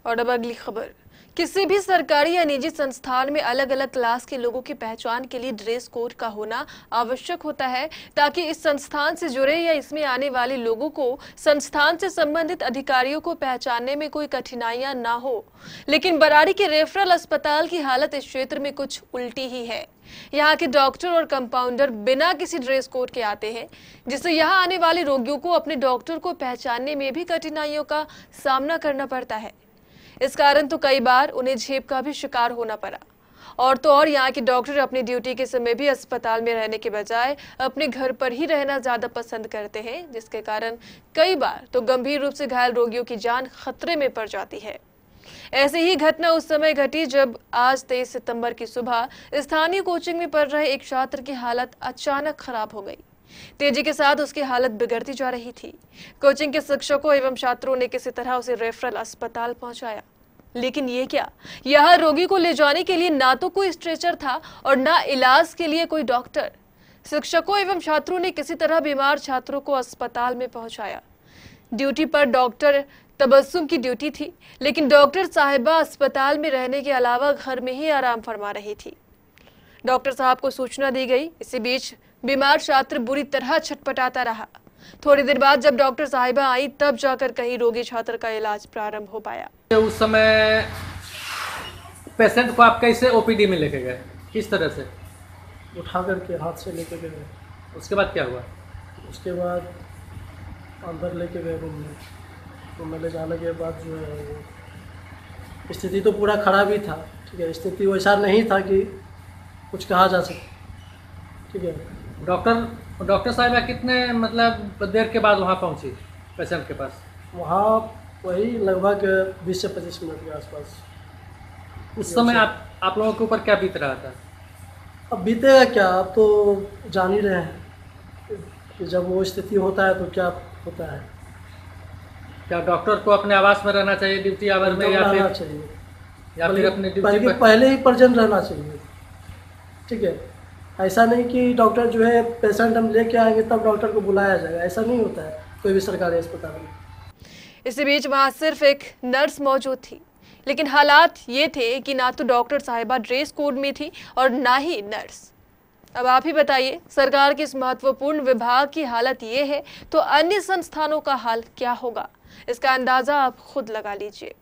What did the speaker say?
और अब अगली खबर। किसी भी सरकारी या निजी संस्थान में अलग अलग क्लास के लोगों की पहचान के लिए ड्रेस कोड का होना आवश्यक होता है, ताकि इस संस्थान से जुड़े या इसमें आने वाले लोगों को संस्थान से संबंधित अधिकारियों को पहचानने में कोई कठिनाइयां ना हो। लेकिन बराड़ी के रेफरल अस्पताल की हालत इस क्षेत्र में कुछ उल्टी ही है। यहाँ के डॉक्टर और कंपाउंडर बिना किसी ड्रेस कोड के आते हैं, जिससे यहाँ आने वाले रोगियों को अपने डॉक्टर को पहचानने में भी कठिनाइयों का सामना करना पड़ता है। इस कारण तो कई बार उन्हें झेप का भी शिकार होना पड़ा। और तो और यहाँ के डॉक्टर अपनी ड्यूटी के समय भी अस्पताल में रहने के बजाय अपने घर पर ही रहना ज्यादा पसंद करते हैं, जिसके कारण कई बार तो गंभीर रूप से घायल रोगियों की जान खतरे में पड़ जाती है। ऐसी ही घटना उस समय घटी जब आज 23 सितंबर की सुबह स्थानीय कोचिंग में पढ़ रहे एक छात्र की हालत अचानक खराब हो गई। तेजी के साथ उसकी हालत बिगड़ती जा रही थी। कोचिंग के शिक्षकों एवं छात्रों ने किसी तरह उसे रेफरल अस्पताल पहुंचाया, लेकिन ये क्या, यह रोगी को ले जाने के लिए ना तो कोई स्ट्रेचर था और ना इलाज के लिए कोई डॉक्टर। शिक्षकों एवं छात्रों ने किसी तरह बीमार छात्रों को अस्पताल में पहुंचाया। ड्यूटी पर डॉक्टर तबस्सुम की ड्यूटी थी, लेकिन डॉक्टर साहिबा अस्पताल में रहने के अलावा घर में ही आराम फरमा रही थी। डॉक्टर साहब को सूचना दी गई। इसी बीच बीमार छात्र बुरी तरह छटपटाता रहा। थोड़ी देर बाद जब डॉक्टर साहिबा आई, तब जाकर कहीं रोगी छात्र का इलाज प्रारंभ हो पाया। उस समय पेशेंट को आप कैसे ओपीडी में लेके गए, किस तरह से? उठा करके हाथ से लेके गए। उसके बाद क्या हुआ? उसके बाद अंदर लेके गए रूम में। रूम में ले जाने के बाद जो है स्थिति तो पूरा खराब ही था। ठीक है, स्थिति वैसा नहीं था कि कुछ कहा जा सके। ठीक है। डॉक्टर साहिबा कितने मतलब देर के बाद वहाँ पहुँची पेशेंट के पास? वहाँ वही लगभग 20 से 25 मिनट के आसपास। उस समय आप लोगों के ऊपर क्या बीत रहा था? अब बीतेगा क्या, आप तो जान ही रहे हैं कि जब वो स्थिति होता है तो क्या होता है। क्या डॉक्टर को अपने आवास में रहना चाहिए ड्यूटी आवर में, या फिर चाहिए या फिर अपने ड्यूटी पर पहले ही प्रेजेंट रहना चाहिए? ठीक है, ऐसा नहीं कि डॉक्टर जो है पेशेंट हम लेके आएंगे तब डॉक्टर को बुलाया जाएगा, ऐसा नहीं होता है कोई भी सरकारी अस्पताल में। इसी बीच वहां सिर्फ एक नर्स मौजूद थी, लेकिन हालात ये थे कि ना तो डॉक्टर साहिबा ड्रेस कोड में थी और ना ही नर्स। अब आप ही बताइए, सरकार के इस महत्वपूर्ण विभाग की हालत ये है तो अन्य संस्थानों का हाल क्या होगा? इसका अंदाजा आप खुद लगा लीजिए।